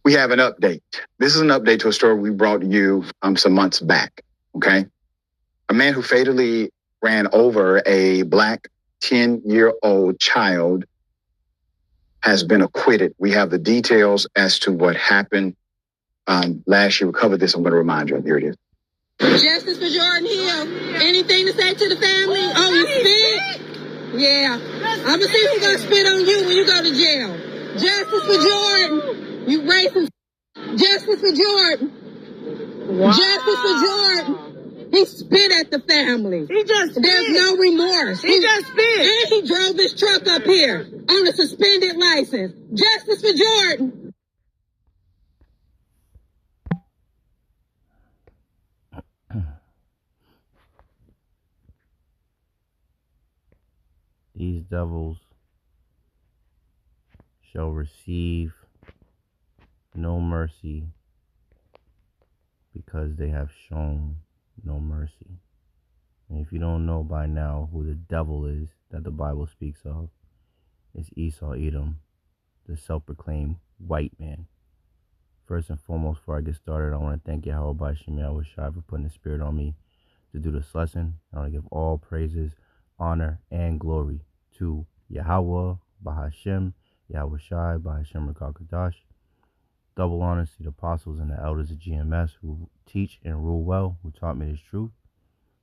We have an update. This is an update to a story we brought to you some months back. Okay. A man who fatally ran over a black 10-year-old child has been acquitted. We have the details as to what happened. Last year we covered this. I'm going to remind you. Here it is. Justice for Jordan Hill. Anything to say to the family? Oh, you spit? Yeah. I'm going to see who's going to spit on you when you go to jail. Justice for Jordan. You racist. Justice for Jordan. Wow. Justice for Jordan. He spit at the family. He just spit. There's no remorse. He just spit. And he drove his truck up here on a suspended license. Justice for Jordan. These devils shall receive no mercy because they have shown no mercy. And if you don't know by now who the devil is that the Bible speaks of, it's Esau Edom, the self-proclaimed white man. First and foremost, before I get started, I want to thank Yahawah, Bahasham, Yahawashi for putting the spirit on me to do this lesson. I want to give all praises, honor, and glory to Yahawah, Bahasham, Yahawashi, Bahasham Rakakadash. Double honors to the apostles and the elders of GMS who teach and rule well, who taught me this truth.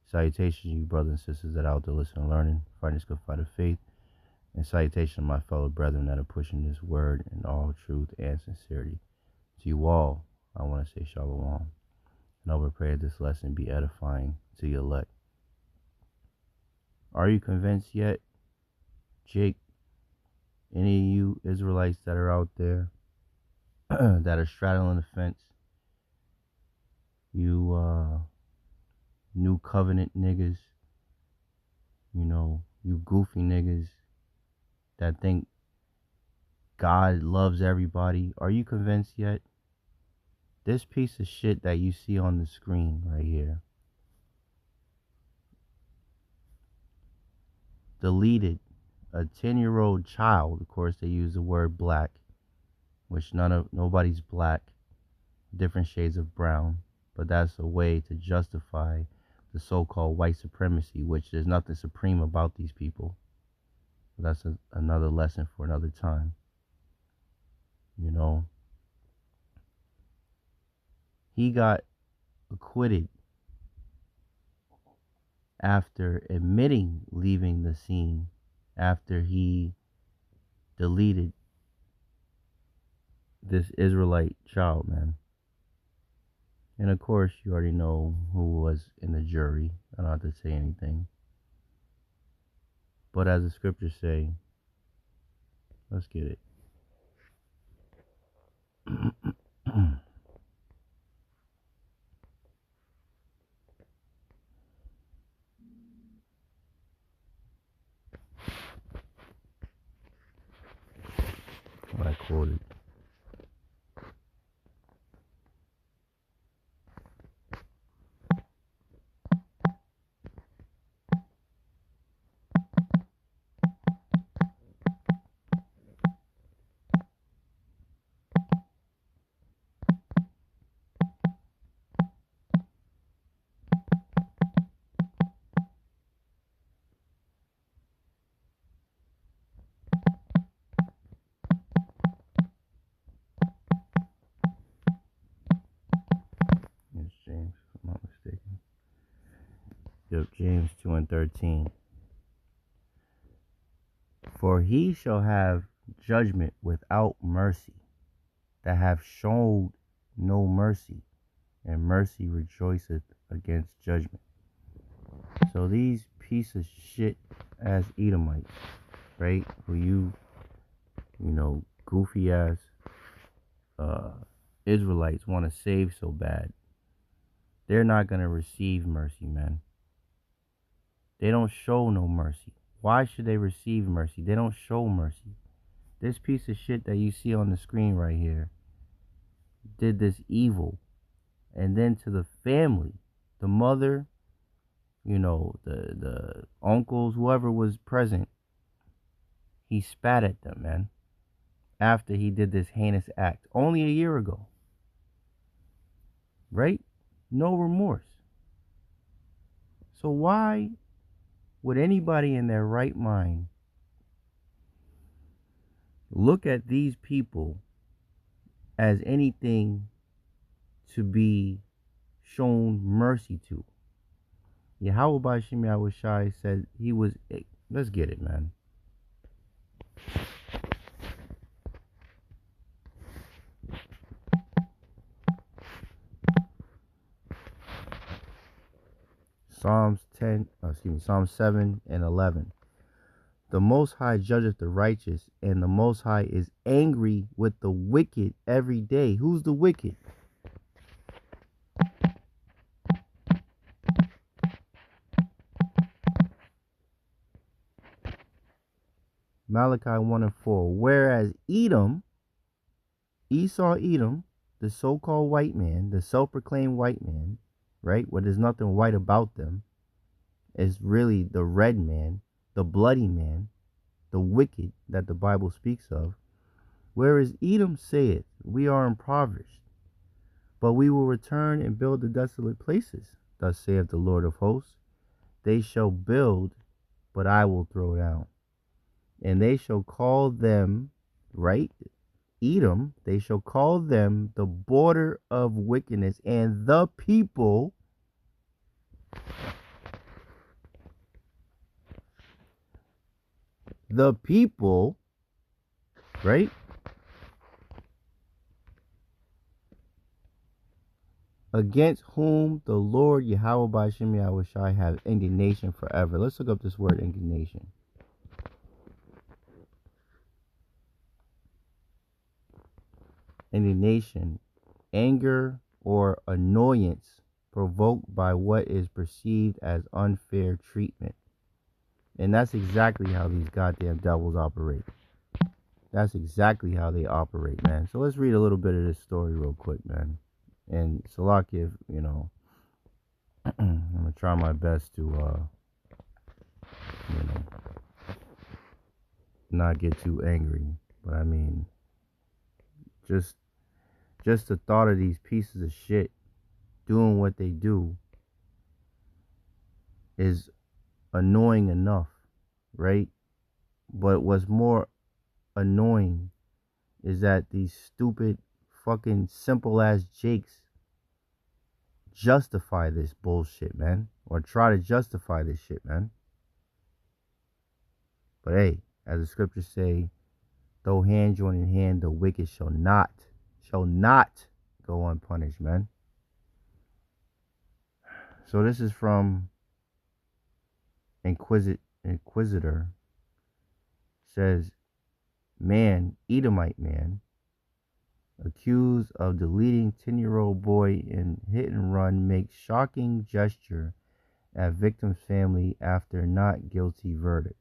Salutations, you brothers and sisters that are out there listening and learning, fighting this good fight of faith. And salutations to my fellow brethren that are pushing this word in all truth and sincerity. To you all, I want to say shalom. And I would pray that this lesson be edifying to your elect. Are you convinced yet, Jake? Any of you Israelites that are out there that are straddling the fence, you new covenant niggas, you goofy niggas that think God loves everybody, are you convinced yet? This piece of shit that you see on the screen right here deleted a 10-year-old child. Of course, they use the word black, which nobody's black, different shades of brown, but that's a way to justify the so-called white supremacy, which there's nothing supreme about these people. That's another lesson for another time. He got acquitted after admitting leaving the scene, after he deleted this Israelite child, man. And of course, you already know who was in the jury. I don't have to say anything. But as the scriptures say, let's get it. What I quoted. James, if I'm not mistaken. Yep, James 2:13. For he shall have judgment without mercy, that have showed no mercy, and mercy rejoiceth against judgment. So these piece of shit ass Edomites, right? Who goofy ass Israelites want to save so bad. They're not going to receive mercy, man. They don't show no mercy. Why should they receive mercy? They don't show mercy. This piece of shit that you see on the screen right here did this evil. And then to the family, the mother, the uncles, whoever was present, he spat at them, man. after he did this heinous act only a year ago. Right? No remorse. So why would anybody in their right mind look at these people as anything to be shown mercy to? Yahawah Bahasham Yahawashi said he was. Let's get it, man. Psalms 7 and 11. The Most High judgeth the righteous, and the Most High is angry with the wicked every day. Who's the wicked? Malachi 1 and 4. Whereas Esau Edom, the so-called white man, the self-proclaimed white man, right, where there's nothing white about them, is really the red man, the bloody man, the wicked that the Bible speaks of. Whereas Edom saith, we are impoverished, but we will return and build the desolate places. Thus saith the Lord of hosts, they shall build, but I will throw down. And they shall call them, right, Edom, they shall call them the border of wickedness, and the people right, against whom the Lord Yahawah Bahasham Yahawashi have indignation forever. Let's look up this word indignation. Indignation, anger or annoyance provoked by what is perceived as unfair treatment. And that's exactly how these goddamn devils operate. That's exactly how they operate, man. So let's read a little bit of this story real quick, man. And Salakia, you know, I'm going to try my best to, you know, not get too angry. But I mean, just the thought of these pieces of shit doing what they do is annoying enough, right? But what's more annoying is that these stupid fucking simple ass jakes justify this bullshit, man, or try to justify this shit, man. But hey, as the scriptures say, though hand join in hand, the wicked shall not go unpunished, man. So this is from Inquisitor. Says, man, Edomite man, accused of deleting 10-year-old boy in hit and run, makes shocking gesture at victim's family after not guilty verdict.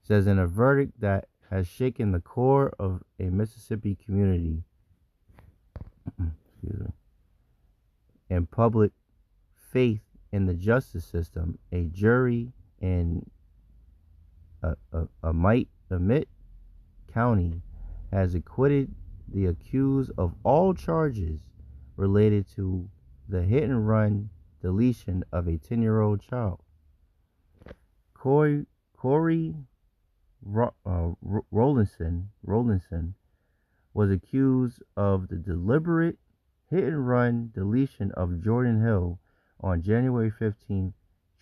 Says, in a verdict that has shaken the core of a Mississippi community and public faith in the justice system, a jury in Amite County has acquitted the accused of all charges related to the hit and run deletion of a 10-year-old child. Corey Rollinson was accused of the deliberate hit and run deletion of Jordan Hill on January 15,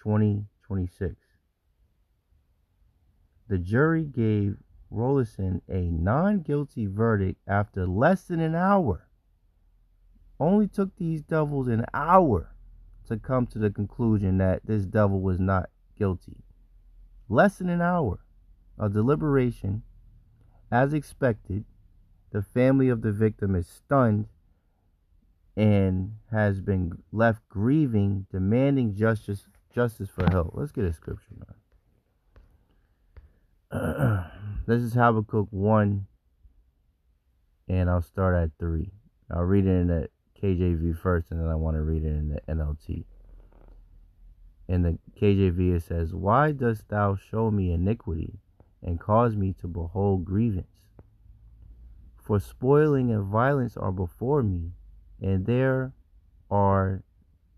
2026. The jury gave Rollinson a non-guilty verdict after less than an hour. Only took these devils an hour to come to the conclusion that this devil was not guilty. Less than an hour of deliberation. As expected, the family of the victim is stunned and has been left grieving, demanding justice for Hill. Let's get a scripture, man. This is Habakkuk 1, and I'll start at 3. I'll read it in the KJV first, and then I want to read it in the NLT. In the KJV it says, "Why dost thou show me iniquity, and cause me to behold grievance? For spoiling and violence are before me, and are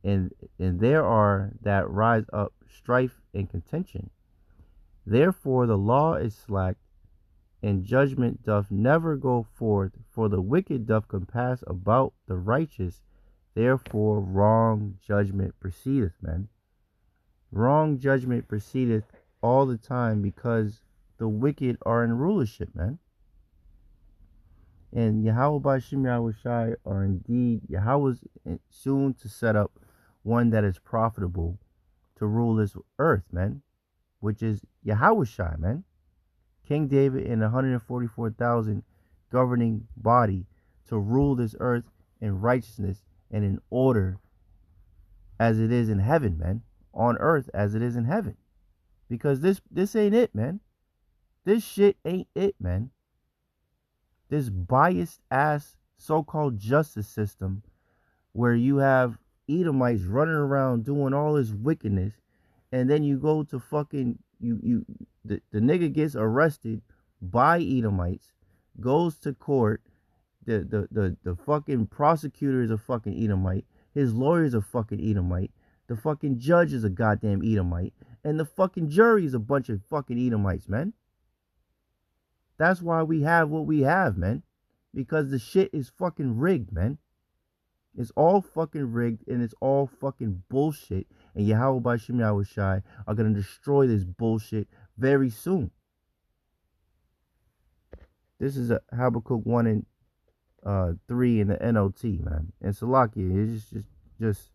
there are that rise up strife and contention. Therefore the law is slack, and judgment doth never go forth, for the wicked doth compass about the righteous. Therefore wrong judgment proceedeth," man. Wrong judgment proceedeth all the time because the wicked are in rulership, man. And Yahawah Bahasham Yahawashi are indeed Yahweh's soon to set up one that is profitable to rule this earth, man, which is Yahawashi, man. King David and 144,000 governing body to rule this earth in righteousness and in order as it is in heaven, man. On earth as it is in heaven. Because this ain't it, man. This shit ain't it, man. This biased ass so-called justice system where you have Edomites running around doing all this wickedness, and then you go to fucking the nigga gets arrested by Edomites, goes to court, the fucking prosecutor is a fucking Edomite, his lawyer is a fucking Edomite, the fucking judge is a goddamn Edomite, and the fucking jury is a bunch of fucking Edomites, man. That's why we have what we have, man. Because the shit is fucking rigged, man. It's all fucking rigged and it's all fucking bullshit. And Yahawah Bahasham Yahawashi are going to destroy this bullshit very soon. This is a Habakkuk 1 and 3 in the NOT, man. And Salakia, it's just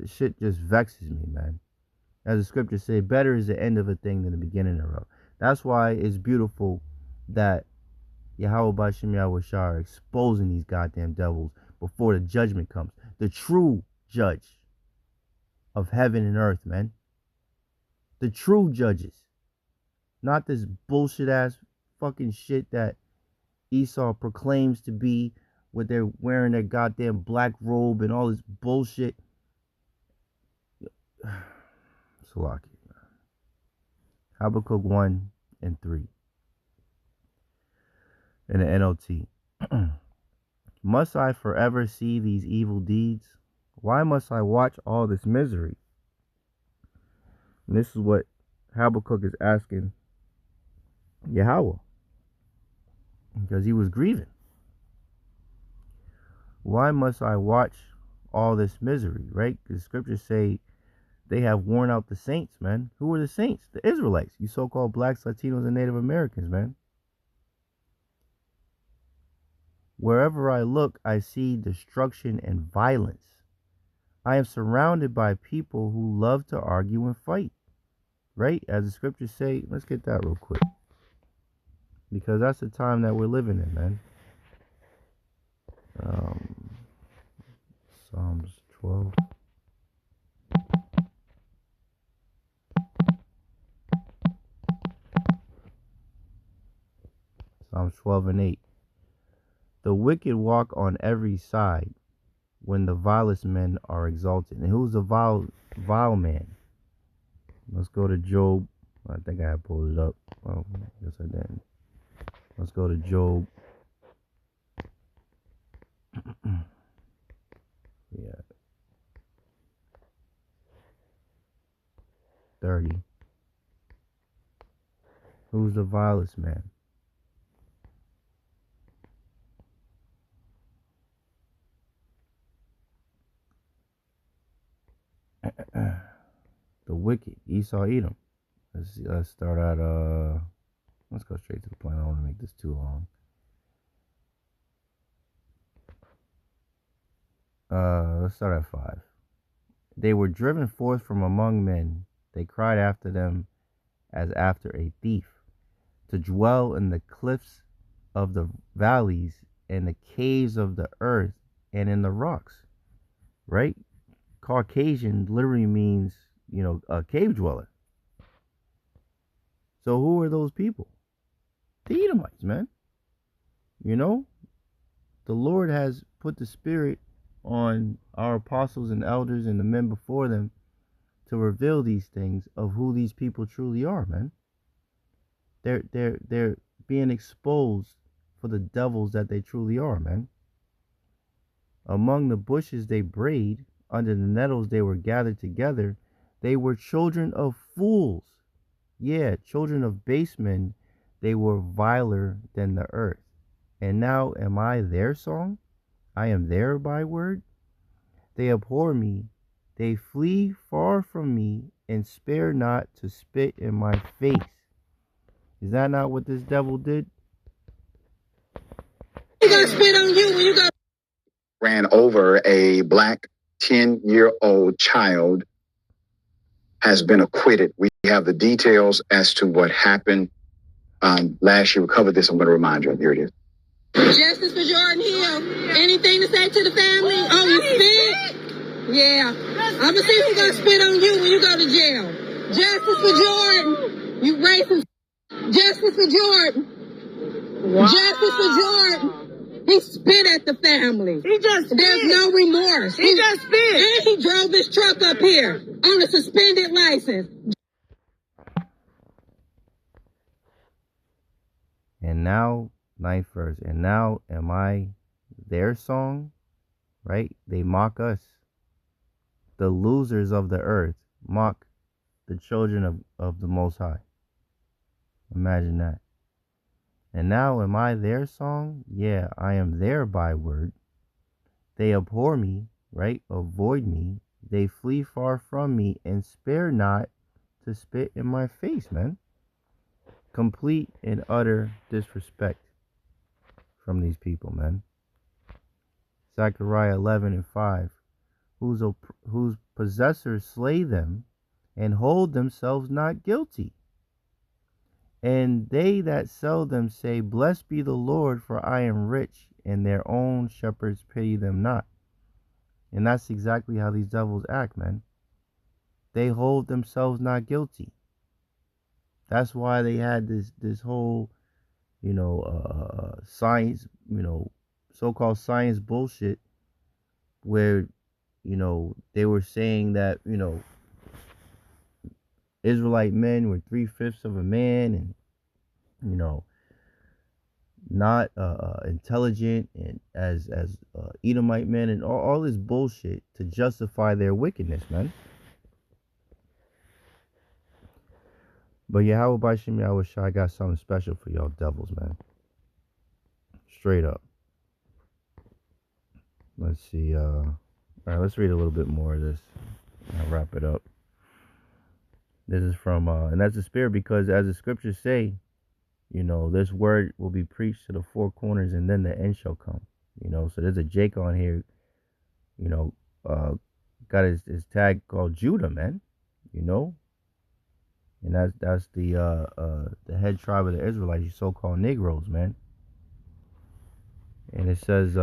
shit just vexes me, man. As the scriptures say, better is the end of a thing than the beginning thereof. That's why it's beautiful that Yahawah Bahasham Yahawashi are exposing these goddamn devils before the judgment comes. The true judge of heaven and earth, man. The true judges. Not this bullshit ass fucking shit that Esau proclaims to be, where they're wearing their goddamn black robe and all this bullshit. Salaki. Habakkuk 1 and 3 in the NOT. Must I forever see these evil deeds? Why must I watch all this misery? And this is what Habakkuk is asking Yahawah, because he was grieving. Why must I watch all this misery, right? Because scriptures say they have worn out the saints, man. Who are the saints? The Israelites. You so-called blacks, Latinos, and Native Americans, man. Wherever I look, I see destruction and violence. I am surrounded by people who love to argue and fight, right? As the scriptures say, let's get that real quick, because that's the time that we're living in, man. Psalms 12. Psalms 12 and 8. The wicked walk on every side when the vilest men are exalted. And who's the vile man? Let's go to Job. I think I pulled it up. Oh, I guess I didn't. Let's go to Job. Yeah. 30. Who's the vilest man? The wicked, Esau, Edom. Let's start at let's go straight to the point. I don't want to make this too long. Let's start at 5. They were driven forth from among men. They cried after them as after a thief, to dwell in the cliffs of the valleys and the caves of the earth and in the rocks. Right? Caucasian literally means, a cave dweller. So who are those people? The Edomites, man. The Lord has put the spirit on our apostles and elders and the men before them to reveal these things of who these people truly are, man. They're being exposed for the devils that they truly are, man. Among the bushes they brayed, under the nettles they were gathered together. They were children of fools. Yeah, children of base men. They were viler than the earth. And now am I their song? I am their byword. They abhor me. They flee far from me and spare not to spit in my face. Is that not what this devil did? He gonna spit on you when you go. Ran over a black 10-year-old child, has been acquitted. We have the details as to what happened. Last year we covered this. I'm going to remind you. Here it is. Justice for Jordan Hill. Anything to say to the family? Oh, you spit? Yeah. I'm gonna see who's gonna spit on you when you go to jail. Justice for Jordan. You racist. Justice for Jordan. Wow. Justice for Jordan. He spit at the family. He just spit. There's no remorse. He just spit. And he drove his truck up here on a suspended license. And now, ninth verse, and now am I their song, right? They mock us. The losers of the earth mock the children of the Most High. Imagine that. And now am I their song? Yeah, I am their byword. They abhor me, right? Avoid me. They flee far from me and spare not to spit in my face, man. Complete and utter disrespect from these people, man. Zechariah 11:5. Whose possessors slay them and hold themselves not guilty. And they that sell them say, Blessed be the Lord, for I am rich, and their own shepherds pity them not. And that's exactly how these devils act, man. They hold themselves not guilty. That's why they had this whole, science, so-called science bullshit, where, they were saying that, Israelite men were 3/5 of a man, and not intelligent, and as Edomite men, and all this bullshit to justify their wickedness, man. But Yahawah, Bahasham, Yahawashi, I got something special for y'all devils, man. Straight up. Let's see. All right, let's read a little bit more of this. I'll wrap it up. This is from, and that's the spirit, because as the scriptures say, this word will be preached to the four corners, and then the end shall come. So there's a Jake on here, got his tag called Judah, man. And that's the head tribe of the Israelites, you so-called Negroes, man. And it says,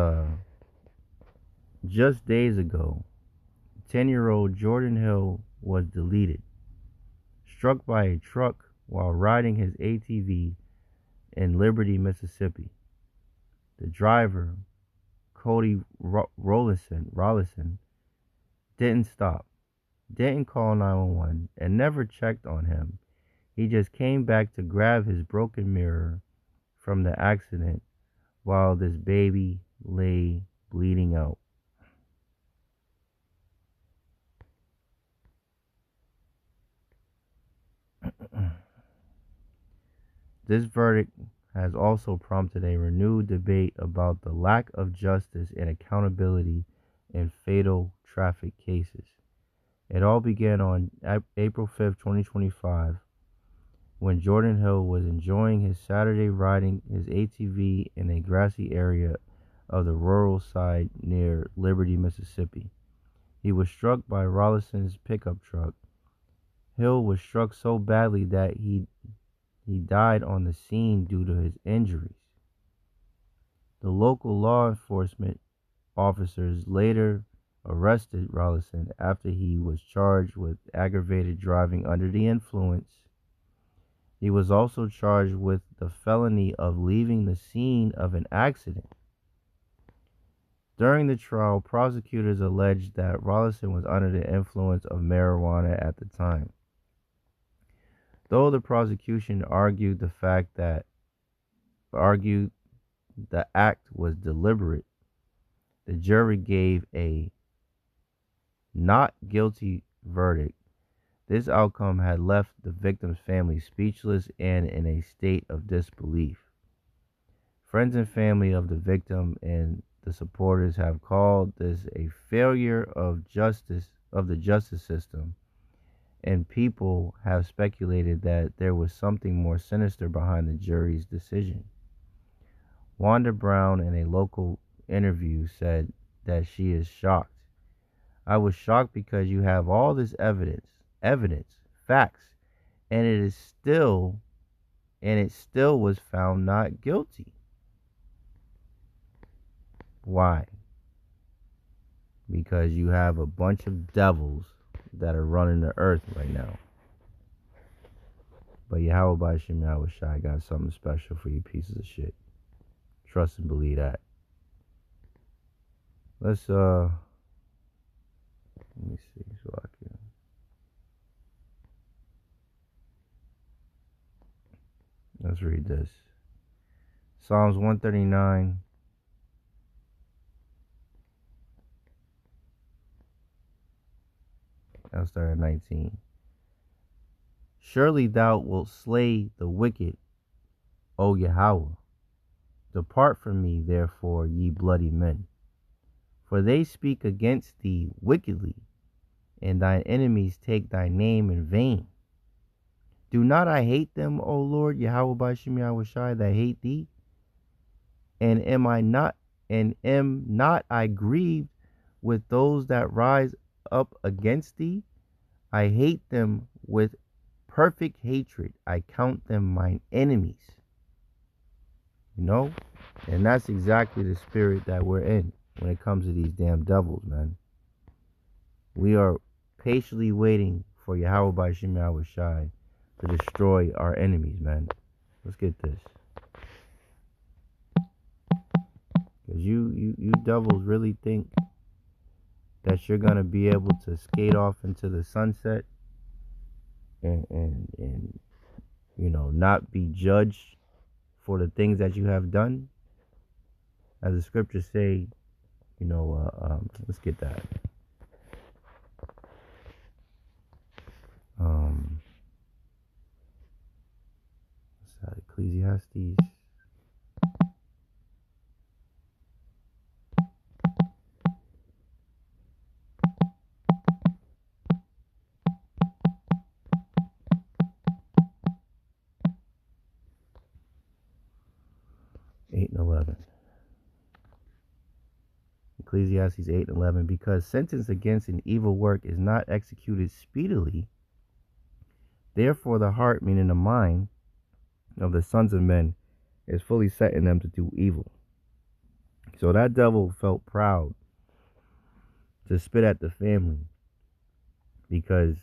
just days ago, 10-year-old Jordan Hill was deleted, struck by a truck while riding his ATV in Liberty, Mississippi. The driver, Cody Rollison, didn't stop, didn't call 911, and never checked on him. He just came back to grab his broken mirror from the accident while this baby lay bleeding out. This verdict has also prompted a renewed debate about the lack of justice and accountability in fatal traffic cases. It all began on April 5th, 2025, when Jordan Hill was enjoying his Saturday riding his ATV in a grassy area of the rural side near Liberty, Mississippi. He was struck by Rollison's pickup truck. Hill was struck so badly that he died on the scene due to his injuries. The local law enforcement officers later arrested Rollison after he was charged with aggravated driving under the influence. He was also charged with the felony of leaving the scene of an accident. During the trial, prosecutors alleged that Rollison was under the influence of marijuana at the time. Though the prosecution argued the act was deliberate, the jury gave a not guilty verdict. This outcome had left the victim's family speechless and in a state of disbelief. Friends and family of the victim and the supporters have called this a failure of the justice system, and people have speculated that there was something more sinister behind the jury's decision. Wanda Brown, in a local interview, said that she is shocked. I was shocked because you have all this evidence, facts, and it still was found not guilty. Why? Because you have a bunch of devils that are running the earth right now. But Bahasham, Yahawashi got something special for you pieces of shit. Trust and believe that. Let's let me see so I can. Let's read this. Psalms 139. I'll start at 19. Surely thou wilt slay the wicked, O Yahawah. Depart from me, therefore, ye bloody men. For they speak against thee wickedly, and thine enemies take thy name in vain. Do not I hate them, O Lord, Yahawah Bahasham Yahawashi, that hate thee? And am not I grieved with those that rise up against thee? I hate them with perfect hatred. I count them mine enemies. You know? And that's exactly the spirit that we're in when it comes to these damn devils, man. We are patiently waiting for Yahawah Bahasham Yahawashi to destroy our enemies, man. Let's get this. Because you devils really think that you're going to be able to skate off into the sunset and you know, not be judged for the things that you have done? As the scriptures say, you know, let's get that. What's that? Ecclesiastes. Ecclesiastes 8 and 11, because sentence against an evil work is not executed speedily, therefore the heart, meaning the mind, of the sons of men is fully set in them to do evil. So that devil felt proud to spit at the family because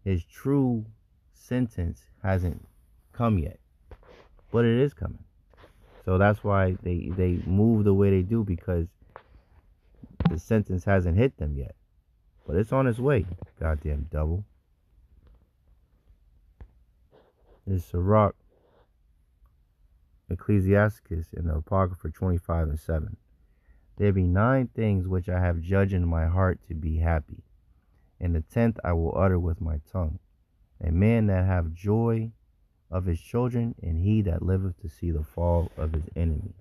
his true sentence hasn't come yet, but it is coming. So that's why they move the way they do, because the sentence hasn't hit them yet, but it's on its way. Goddamn devil. It's Sirach, Ecclesiasticus, in the Apocrypha 25 and 7. There be 9 things which I have judged in my heart to be happy, and the 10th I will utter with my tongue. A man that have joy of his children, and he that liveth to see the fall of his enemy.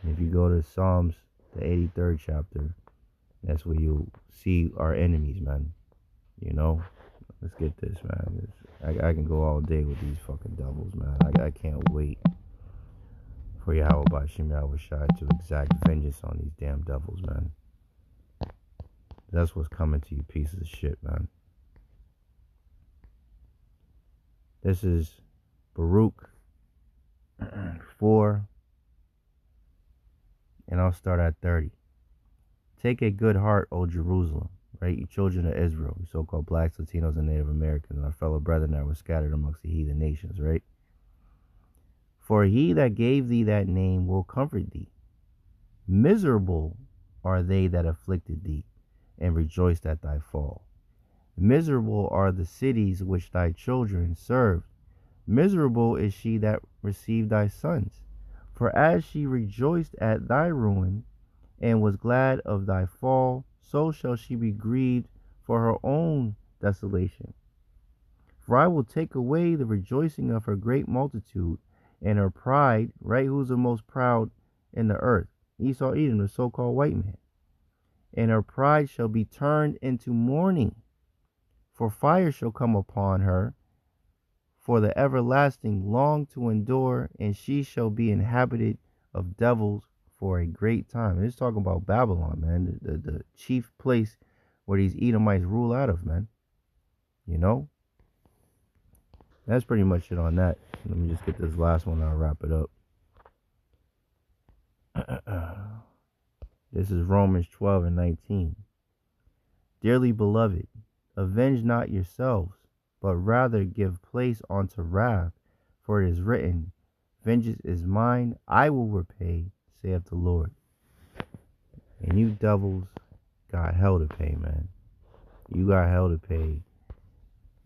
And if you go to Psalms, the 83rd chapter, that's where you'll see our enemies, man. You know? Let's get this, man. I can go all day with these fucking devils, man. I can't wait for Yahawah Bahasham Yahawashi to exact vengeance on these damn devils, man. That's what's coming to you pieces of shit, man. This is Baruch 4, and I'll start at 30. Take a good heart, O Jerusalem, right? You children of Israel, you so-called blacks, Latinos, and Native Americans, and our fellow brethren that were scattered amongst the heathen nations, right? For he that gave thee that name will comfort thee. Miserable are they that afflicted thee, and rejoiced at thy fall. Miserable are the cities which thy children served. Miserable is she that received thy sons. For as she rejoiced at thy ruin, and was glad of thy fall, so shall she be grieved for her own desolation. For I will take away the rejoicing of her great multitude, and her pride, right? Who's the most proud in the earth? Esau, Edom, the so-called white man. And her pride shall be turned into mourning, for fire shall come upon her, for the everlasting long to endure, and she shall be inhabited of devils for a great time. And it's talking about Babylon, man, the chief place where these Edomites rule out of, man. You know? That's pretty much it on that. Let me just get this last one and I'll wrap it up. This is Romans 12 and 19. Dearly beloved, avenge not yourselves, but rather give place unto wrath, for it is written, vengeance is mine, I will repay, saith the Lord. And you devils got hell to pay, man. You got hell to pay.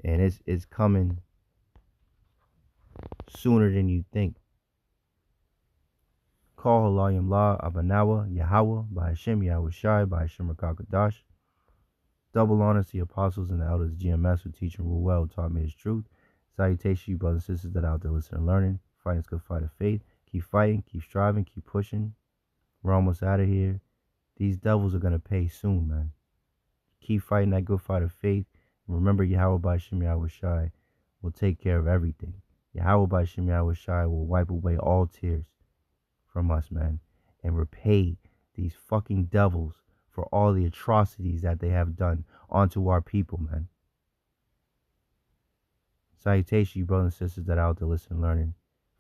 And it's coming sooner than you think. Call Halal La Abanawa Yahawah Bahasham Yahawashi Bahasham Rakakadash. Double honors to the apostles and the elders of GMS who teach and rule well, who taught me his truth. Salutations to you brothers and sisters that are out there listening and learning. Fighting this good fight of faith. Keep fighting, keep striving, keep pushing. We're almost out of here. These devils are going to pay soon, man. Keep fighting that good fight of faith. And remember, Yahawah Bahasham Yahawashi will take care of everything. Yahawah Bahasham Yahawashi will wipe away all tears from us, man, and repay these fucking devils for all the atrocities that they have done onto our people, man. Salutation, you brothers and sisters that are out there listening and learning,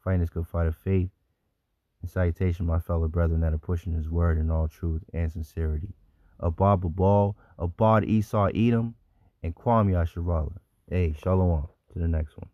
fighting this good fight of faith. And salutation, my fellow brethren that are pushing his word in all truth and sincerity. Abad Babal, Abad Esau Edom, and Kwam Yasharallah. Hey, shalom. To the next one.